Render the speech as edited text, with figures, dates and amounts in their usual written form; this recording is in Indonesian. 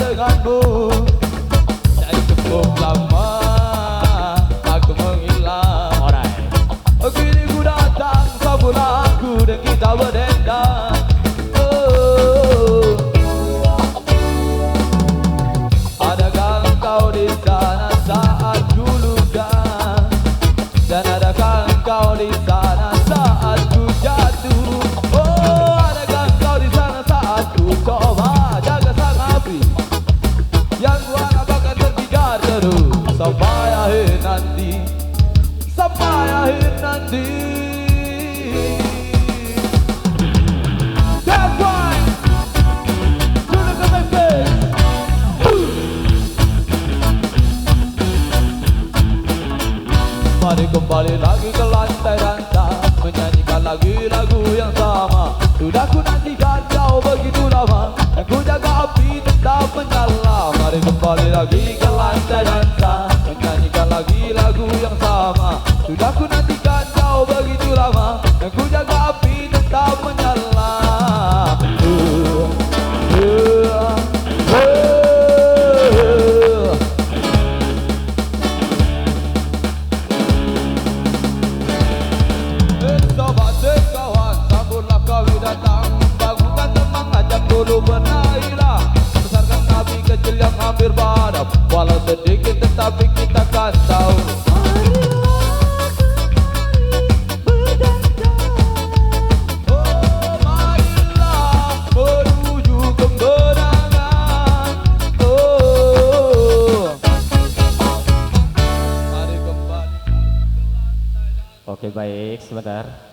denganmu. Tak cukup lama aku menghilang. Kini ku datang sambut aku dan kita berdendang. Adakah engkau di sana saat ku luka? Dan adakah engkau di sana saat ku jatuh? Oh, adakah engkau di sana saat ku coba jaga sang api yang ku harap akan terpijar terus sampai akhir nanti, sampai akhir nanti. That's right. Sudah kepepes. Mari kembali lagi ke lantai rantai, menyanyikan lagu-lagu yang sama. Sudah ku nantikan kau begitu lama, dan ku jaga api tetap menyala. Mari kembali lagi ke lantai rantai, menyanyikan lagu-lagu yang sama. Sudah ku nantikan kau begitu lama, dan ku jaga api tetap menyala. Sobat sekawan, sambutlah kami datang, bangunkan teman, ajak dulu bernailah, besarkan api kecil yang hampir padam, walau sedikit tetapi kita kan tahu. Oke baik, sebentar.